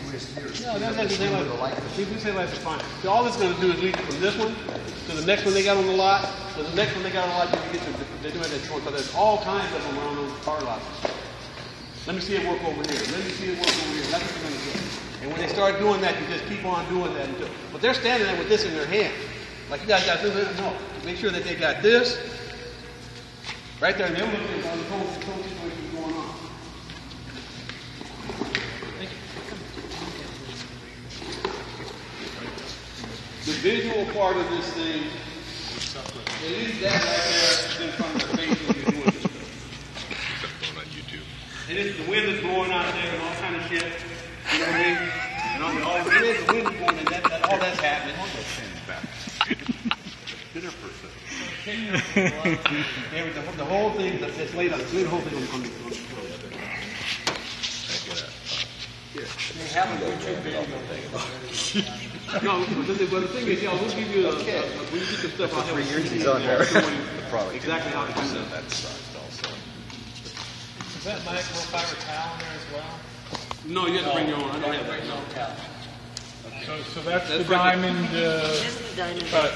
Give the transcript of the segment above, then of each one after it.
twist here. No, that's Headlight. These headlights are fine. So all it's going to do is lead you from this one to the next one they got on the lot. To the next one they got on the lot, you can get to they're doing that short. Because there's all kinds of them around those car lots. Let me see it work over here. Let me see it work over here. That's what you're going to do. And when they start doing that, you just keep on doing that until. But they're standing there with this in their hand. Like you guys got to do this. No. Make sure that they got this right there. And they're looking at the whole situation going on. The visual part of this thing, at least that right there is in front of the face when you're doing this stuff. On YouTube. And it's the wind is blowing out there and all kind of shit. You know what I mean? And all the wind is blowing and all that's happening. The whole thing that's laid out, the whole thing on the They have a YouTube video. No, but the thing is, we'll give you when you get the stuff out there. 3 years he's on there. Exactly how to do that. That sucked also. Is that microfiber towel in there as well? No, you have to bring your own. I don't have that. No. So that's the diamond cut.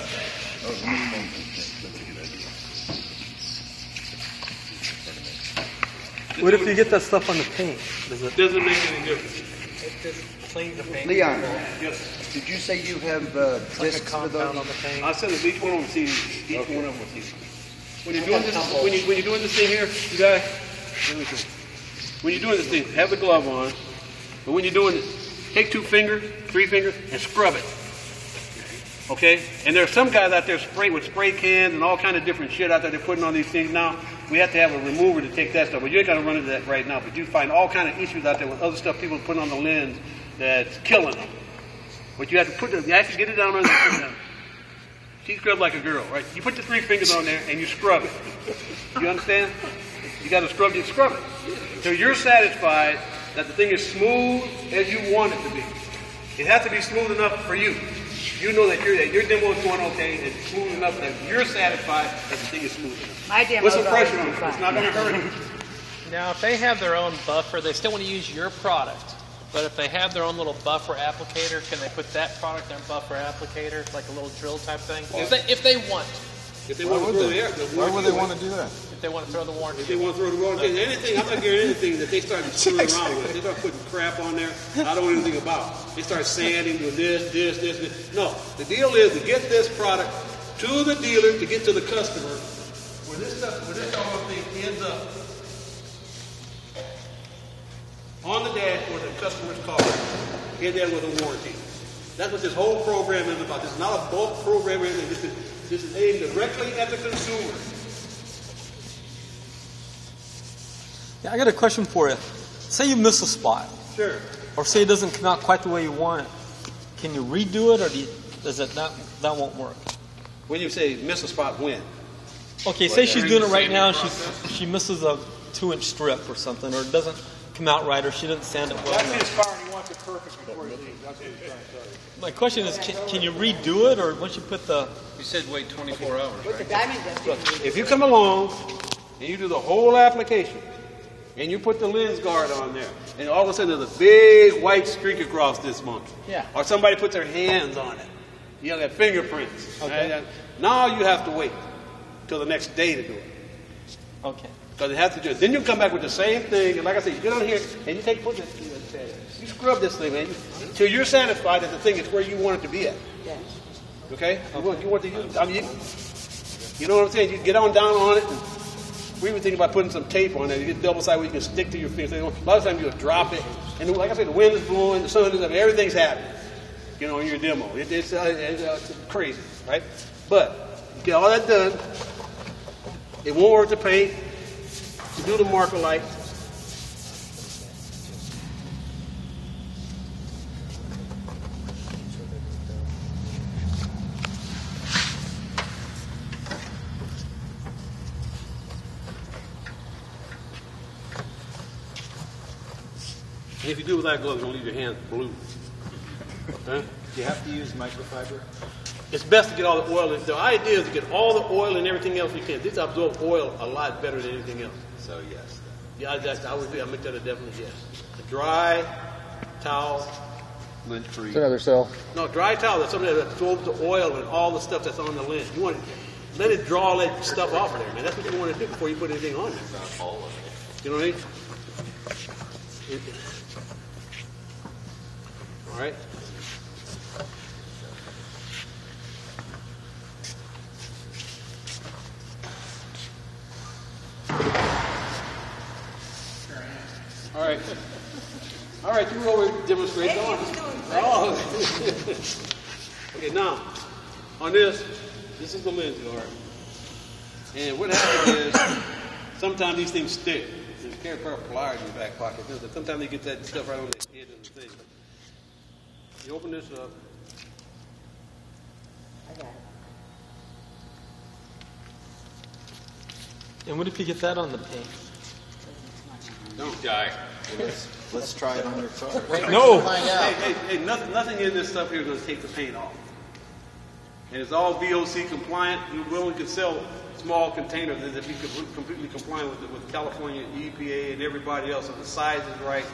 That's a good idea. What if you get that stuff on the paint? Doesn't make any difference. It just cleans the paint. Leon, Yes. did you say you have discs for Compound on those? the paint. I'll send each one on CD. Each one of them on CD. When you're doing this, when you're doing this thing here, you guys, let me see. When you're doing this thing, have the glove on. But when you're doing it, take 2 fingers, 3 fingers, and scrub it. Okay? And there are some guys out there with spray cans and all kind of different shit out there they're putting on these things now. We have to have a remover to take that stuff. But you ain't got to run into that right now. But you find all kind of issues out there with other stuff people put on the lens that's killing them. But you have to you actually get it down on the she scrubbed like a girl, right? You put the 3 fingers on there and you scrub it. You understand? You got to scrub it until you're satisfied that the thing is smooth as you want it to be. It has to be smooth enough for you. You know that your demo is going okay, and it's smooth enough that you're satisfied that the thing is smooth enough. My demo Put some pressure on it. It's not going to hurt you. Now, if they have their own buffer, they still want to use your product. But if they have their own little buffer applicator, can they put that product in their buffer applicator, like a little drill type thing? If they want. If they want to throw the air, why would they want to do that? If they want to throw the warranty. If they want to throw the warranty, anything, I'm not getting anything that they start screwing around with. They start putting crap on there I don't know anything about. They start sanding with this. No, the deal is to get this product to the dealer, to get to the customer, where this whole thing ends up on the dashboard, the customer's car, in there with a warranty. That's what this whole program is about. This is not a bulk program or anything. This is aimed directly at the consumer. Yeah, I got a question for you. Say you miss a spot. Sure. Or say it doesn't come out quite the way you want it. Can you redo it, or does it not? That won't work. When you say miss a spot, when? Okay, say she's doing it right now, and she misses a 2-inch strip or something, or it doesn't come out right, or she doesn't sand it well That's enough. his car and he wants it perfect before he leaves. That's what he's trying to tell you. My question is, can you redo it, or once you put the... You said wait 24 hours, With the right? diamond dust, you can If you come along and you do the whole application, and you put the lens guard on there, and all of a sudden there's a big white streak across this monkey. Yeah. Or somebody puts their hands on it. You know, that fingerprints. Okay. Right? Now you have to wait till the next day to do it. Okay. Because it has to do it. Then you come back with the same thing, and like I said, you get on here and you you scrub this thing, man, till you're satisfied that the thing is where you want it to be at. Yes. Okay? You want to use. I mean, you know what I'm saying? You get on down on it. And we were thinking about putting some tape on there. You get double sided where you can stick to your fingers. A lot of times you drop it, and like I said, the wind is blowing, the sun is up, everything's happening. You know, in your demo, it's crazy, right? But you get all that done. It won't work to paint. You do the marker light. And if you do without gloves, you'll leave your hands blue. Huh? Do you have to use microfiber? It's best to get all the oil. The idea is to get all the oil and everything else you can. This absorbs oil a lot better than anything else. So yes. Yeah, I make that a definite yes. A dry towel Lint-free. It's another cell. No, dry towel. That's something that absorbs the oil and all the stuff that's on the lint. You want to let it draw all that stuff off of there, man. That's what you want to do before you put anything on there. You know what I mean? All right. All right. All right, you go over and demonstrate. Go on. Oh. Okay, now, on this is the lens guard. And what happens is, sometimes these things stick. You carry a pair of pliers in your back pocket. Sometimes they get that stuff right on the head of the thing. You open this up. I got it. And what if you get that on the paint? Don't Die. Let's try it on your car. No! Hey, nothing in this stuff here is going to take the paint off. And it's all VOC compliant. You willing to sell small containers that be completely compliant with California EPA and everybody else, and the size is right.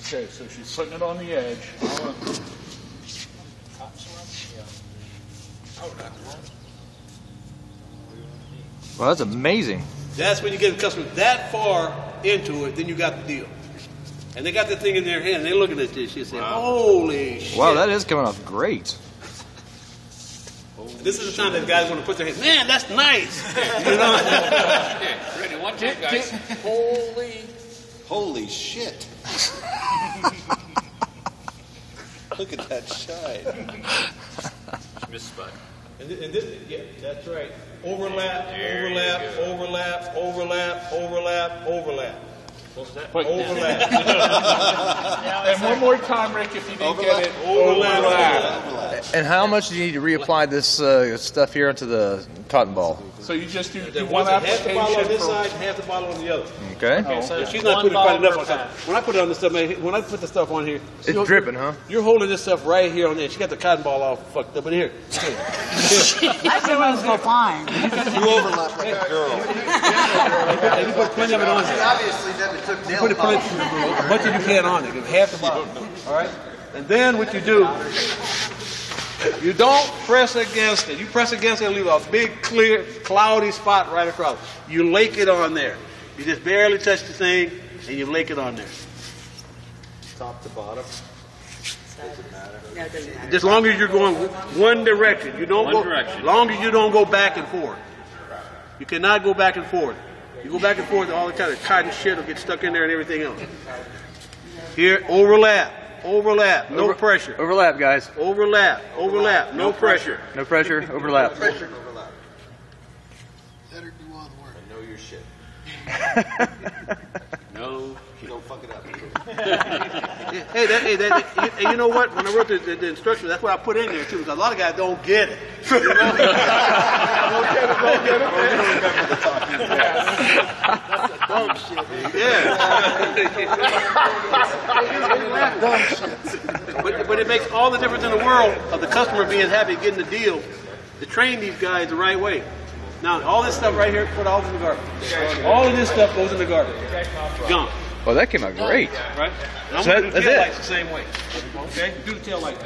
Okay, so she's putting it on the edge. Well, that's amazing. That's when you get a customer that far into it, then you got the deal. And they got the thing in their hand, and they're looking at this shit saying, holy shit. Wow, that is coming off great. This is the time that guys want to put their hands, man, that's nice. You know? Okay, ready, one take, guys. Holy shit. Look at that shine. Miss spot. And this, yeah, that's right. Overlap, overlap, overlap, overlap, overlap, overlap. Overlap. And one more time, Rick, if you didn't get it. Overlap. And how much do you need to reapply this stuff here onto the cotton ball? So you just do One one half the bottle on application this for... side, half the bottle on the other. Okay. Okay, so She's not one putting quite bottle enough per on pack. top. When I put it on this stuff, man, when I put the stuff on here, It's dripping, huh? you're holding this stuff right here on there. She got the cotton ball all fucked up in here. I said it was go fine. You overlap like a girl. And you put plenty of it on there. Obviously, never took nail Put it polish. as much as you can on it. Give half the bottle. All right? And then what you do, you don't press against it. You press against it and leave a big, clear, cloudy spot right across. You lake it on there. You just barely touch the thing, and you lake it on there. Top to bottom. No, it doesn't matter. Just long as you're going one direction. You don't One go. direction. Long as you don't go back and forth. You cannot go back and forth. You go back and forth, all the kind of cotton shit will get stuck in there and everything else. Here, overlap, overlap, no pressure. Overlap, guys. Overlap, overlap, no pressure. No pressure. Overlap. Pressure overlap. Let her do all the work. And know your shit. No. Don't fuck it up. Hey, you know what? When I wrote the instructions, that's what I put in there too, because a lot of guys don't get it. You know? Don't get it. Dumb shit. Yeah. But it makes all the difference in the world of the customer being happy getting the deal to train these guys the right way. Now, all this stuff right here, put all in the garbage. All of this stuff goes in the garbage. Gone. Well, that came out great. Right? And I'm So going to do that's tail it. lights the same way. Okay? Do the tail light.